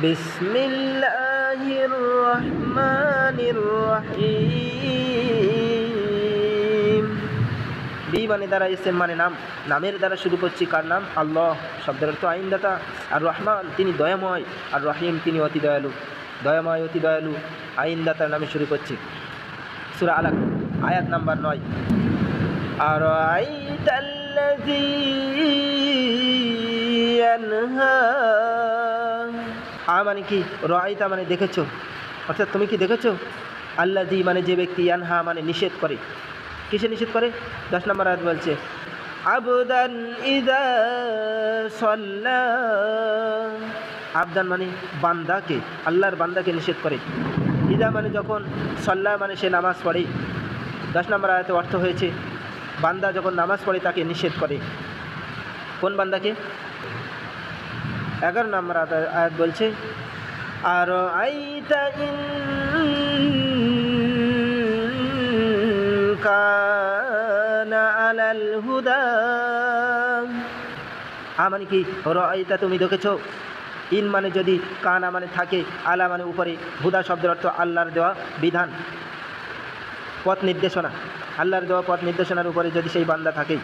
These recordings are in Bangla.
বিসমিল্লাহির রহমানির রহিম। বি মানে দ্বারা ইসম মানে নাম, নামের দ্বারা শুরু করছি কার নাম? আল্লাহ। শব্দের অর্থ আইনদাতা। আর রহমান তিনি দয়াময়, আর রহিম তিনি অতি দয়ালু। দয়াময় অতি দয়ালু আইনদাতার নামে শুরু করছি। সূরা আলাক আয়াত নাম্বার 9। আর আইতাল্লাযী ইয়ানহা, মানে কি? রাআইতা মানে দেখেছো, অর্থাৎ তুমি কি দেখেছো? আল্লাযী মানে যে ব্যক্তি, ইয়ানহা মানে নিষেধ করে। কিসে নিষেধ করে? 10 নম্বর আয়াত বলছে আবদান ইযা সাল্লা। আবদান মানে বান্দাকে, আল্লাহর বান্দাকে নিষেধ করে। ইযা মানে যখন, সাল্লা মানে সে নামাজ পড়ে। 10 নম্বর আয়াতে অর্থ হয়েছে বান্দা যখন নামাজ পড়ে তাকে নিষেধ করে। কোন বান্দাকে? 11 নম্বর আয়াত বলছে আর আইতা ইন কানা আলাল হুদা। মানে কি? রাআইতা তুমি দেখেছো। ইন মানে যদি, কানা মানে থাকে, আলা মানে উপরে, হুদা শব্দের অর্থ আল্লাহর দেওয়া বিধান, পথ নির্দেশনা। আল্লাহর দেওয়া পথ নির্দেশনার উপরে যদি সেই বান্দা থাকে।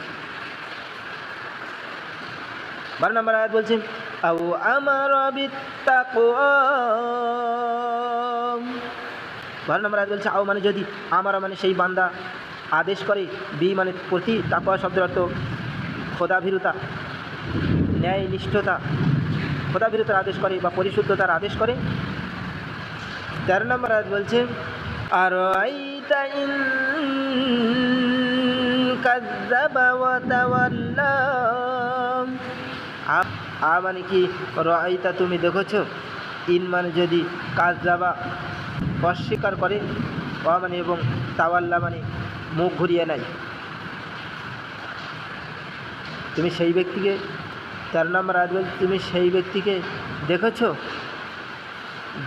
12 নম্বর আয়াত বলছে আও আমারা বিত্তাকওয়া। 12 নম্বর আয়াত বলছে আও মানে যদি, আমারা মানে সেই বান্দা আদেশ করে, বি মানে প্রতি, তাকওয়া শব্দের অর্থ খোদাভীরুতা, ন্যায় নিষ্ঠতা, খোদাভীরুতার আদেশ করে বা পরিশুদ্ধতার আদেশ করে। 13 নম্বর আয়াত বলছে আর আইতা ইন কাযযাবা ওয়া তাওয়াল্লা। মানে কি? রাআইতা তুমি দেখেছো। ইন মানে যদি, কাযযাবা অস্বীকার করে, ওয়া মানে এবং, তাওয়াল্লা মানে মুখ ঘুরিয়ে নেয়। তুমি সেই ব্যক্তিকে, 4 নম্বর আয়াত বলছে তুমি সেই ব্যক্তিকে দেখেছো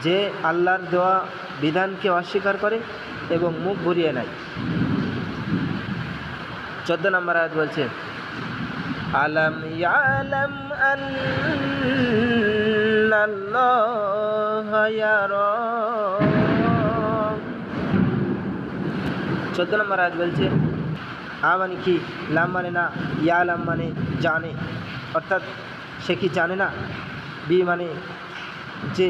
যে আল্লাহর দেওয়া বিধানকে অস্বীকার করে এবং মুখ ঘুরিয়ে নেয়। 14 নম্বর আয়াত বলছে আলাম ইয়ালাম আন্নাল্লাহা ইয়ারা। 14 নম্বর আয়াত বলছে মানে কি? লাম মানে না, ইয়ালাম মানে জানে, অর্থাৎ সে কি জানে না? বি মানে যে,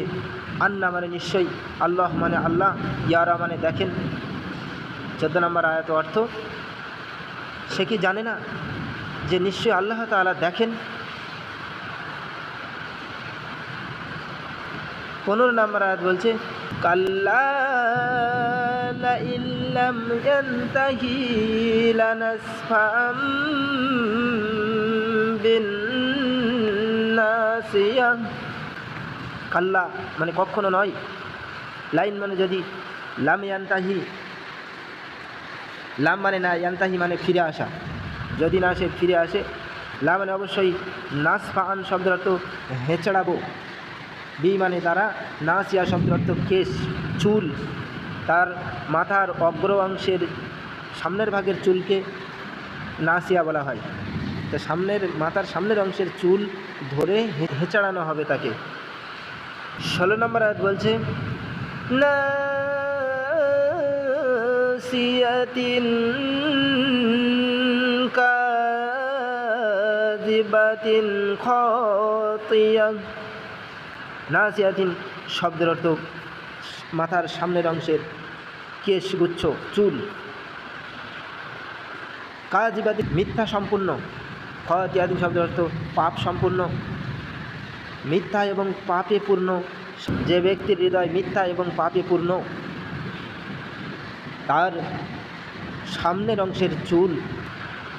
আন্না মানে নিশ্চয়ই, আল্লাহ মানে আল্লাহ, ইয়ারা মানে দেখেন। 14 নম্বর আয়াত অর্থ সে কি জানে না যে নিশ্চয়ই আল্লাহ তাআলা দেখেন। 15 নম্বর আয়াত বলছে কাল্লা লাইন লাম ইয়ানতাহি লানাসফাম বিন্নাসিয়া। কাল্লা মানে কখনো নয়, লাইন মানে যদি, লাম ইয়ানতাহি, লাম মানে না, ইয়ানতাহি মানে ফিরে আসা, যদি না সে ফিরে আসে। লা মানে অবশ্যই, নাসফান শব্দের অর্থ হেঁচড়াবো। বি মানে দ্বারা, নাসিয়া শব্দের অর্থ কেশ, চুল। তার মাথার অগ্র অংশের সামনের ভাগের চুলকে নাসিয়া বলা হয়। তো মাথার সামনের অংশের চুল ধরে হেঁচড়ানো হবে তাকে। 16 নম্বর আয়াত বলছে নাসিয়াতিন কাযিবাতিন খাতিয়া। নাসিয়াতিন শব্দের অর্থ মাথার সামনের অংশের কেশগুচ্ছ, চুল। কাযিবাতিন মিথ্যা সম্পূর্ণ। খাতিয়াতিন শব্দের অর্থ পাপ সম্পূর্ণ, মিথ্যা এবং পাপে পূর্ণ। যে ব্যক্তির হৃদয় মিথ্যা এবং পাপে পূর্ণ, তার সামনের অংশের চুল।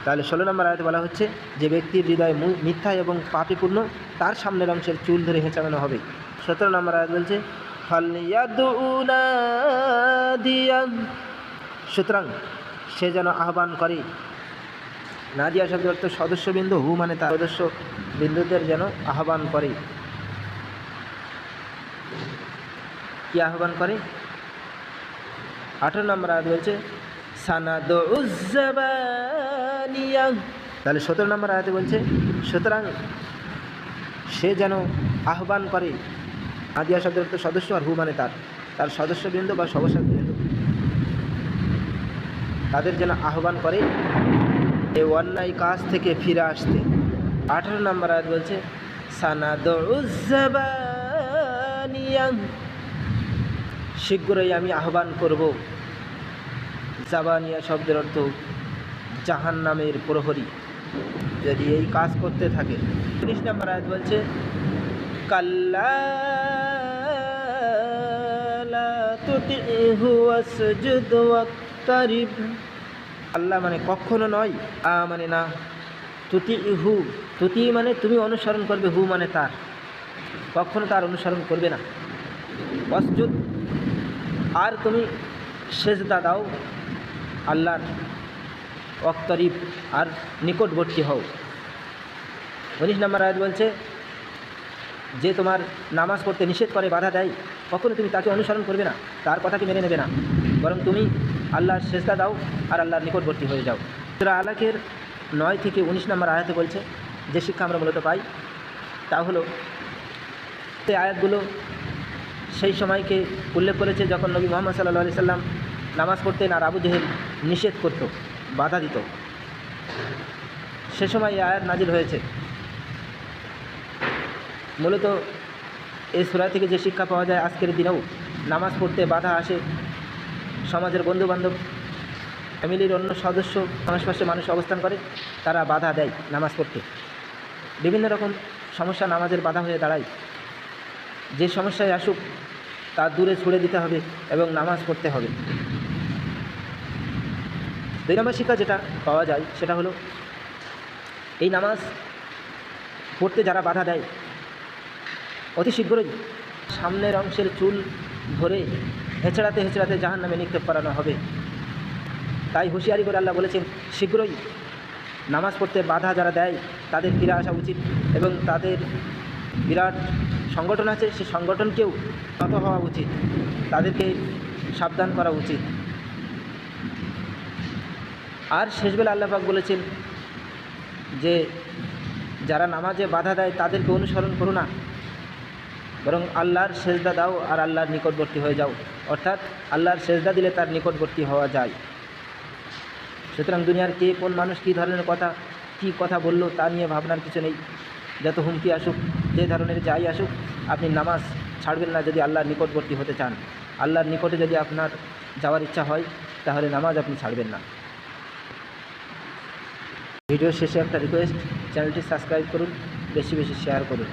তাহলে 16 নম্বর আয়াতে বলা হচ্ছে যে ব্যক্তির হৃদয় মিথ্যা এবং পাপে পূর্ণ, তার সামনের অংশের চুল ধরে হেঁচানো হবে। 17 নম্বর আয়াত বলছে ফালইয়াদউ নাদিয়া। সুতরাং সে যেন আহ্বান করে। নাদিয়া শব্দের অর্থ সদস্যবিন্দু, হু মানে তার সদস্য বিন্দুদের যেন আহ্বান করে। কি আহ্বান করে? 18 নম্বর আয়াত বলছে সানাদউজ জাবানিয়া। তাহলে 17 নম্বর আয়াতে বলছে সুতরাং সে যেন আহ্বান করে নাদিয়া শব্দের অর্থ সদস্য, আর হু মানে তার সদস্যবৃন্দ বা সভাসদবৃন্দ, তাদের যেন আহ্বান করে এই অন্যায় কাজ থেকে ফিরে আসতে। 18 নম্বর আয়াত বলছে সানাদুজ্জাবানিয়া, শীঘ্রই আমি আহ্বান করব। জাবানিয়া শব্দের অর্থ জাহান্নামের প্রহরী, যদি এই কাজ করতে থাকে। 19 নম্বর আয়াত বলছে কাল্লা লা তুতিহু ওয়াসজুদ ওয়াক্তারিব। আল্লাহ মানে কখনো নয়, মানে না, তুতিহু, তুতি মানে তুমি অনুসরণ করবে, হু মানে তার, কখনো তার অনুসরণ করবে না। ওয়াসজুদ, আর তুমি সেজদা দাও আল্লাহর, ওয়াক্তারিব, আর নিকটবর্তী হও। 19 নম্বর আয়াত বলছে যে তোমার নামাজ পড়তে নিষেধ করে, বাধা দেয়, কখনো তুমি তাকে অনুসরণ করবে না, তার কথাকে মেনে নেবে না, বরং তুমি আল্লাহর সেজদা দাও আর আল্লাহর নিকটবর্তী হয়ে যাও। সূরা আলাকের 9 থেকে 19 নম্বর আয়াতে বলছে যে শিক্ষা আমরা মূলত পাই তা হলো, এই আয়াতগুলো সেই সময়কে উল্লেখ করেছে যখন নবী মুহাম্মদ সাল্লাল্লাহু আলাইহি সাল্লাম নামাজ পড়তেন আর আবু জেহেল নিষেধ করত, বাধা দিত। সে সময় এই আয়াত নাজিল হয়েছে। মূলত এই সূরা থেকে যে শিক্ষা পাওয়া যায়, আজকের দিনেও নামাজ পড়তে বাধা আসে, সমাজের বন্ধুবান্ধব, ফ্যামিলির অন্য সদস্য, আশেপাশে মানুষ অবস্থান করে, তারা বাধা দেয় নামাজ পড়তে। বিভিন্ন রকম সমস্যা নামাজের বাধা হয়ে দাঁড়ায়। যে সমস্যায় আসুক তা দূরে ছুড়ে দিতে হবে এবং নামাজ পড়তে হবে। 2 নম্বর শিক্ষা যেটা পাওয়া যায় সেটা হলো, এই নামাজ পড়তে যারা বাধা দেয় অতি শীঘ্রই সামনের অংশের চুল ধরে হেঁচড়াতে হেঁচড়াতে জাহান্নামে নিক্ষেপ করানো হবে। তাই হুঁশিয়ারি করে আল্লাহ বলেছেন শীঘ্রই নামাজ পড়তে বাধা যারা দেয় তাদের ফিরে আসা উচিত, এবং তাদের বিরাট সংগঠন আছে, সেই সংগঠনকেও নত হওয়া উচিত, তাদেরকে সাবধান করা উচিত। আর শেষবেলা আল্লাহ পাক বলেছেন যে যারা নামাজে বাধা দেয় তাদেরকে অনুসরণ করো না, বরং আল্লাহর সেজদা দাও আর আল্লাহর নিকটবর্তী হয়ে যাও। অর্থাৎ আল্লাহর সেজদা দিলে তার নিকটবর্তী হওয়া যায়। সুতরাং দুনিয়ার কে কোন মানুষ কী ধরনের কী কথা বললো তা নিয়ে ভাবনার কিছু নেই। যত হুমকি আসুক, যে ধরনের যাই আসুক, আপনি নামাজ ছাড়বেন না যদি আল্লাহর নিকটবর্তী হতে চান। আল্লাহর নিকটে যদি আপনার যাওয়ার ইচ্ছা হয় তাহলে নামাজ আপনি ছাড়বেন না। ভিডিওর শেষে একটা রিকোয়েস্ট, চ্যানেলটি সাবস্ক্রাইব করুন, বেশি বেশি শেয়ার করুন।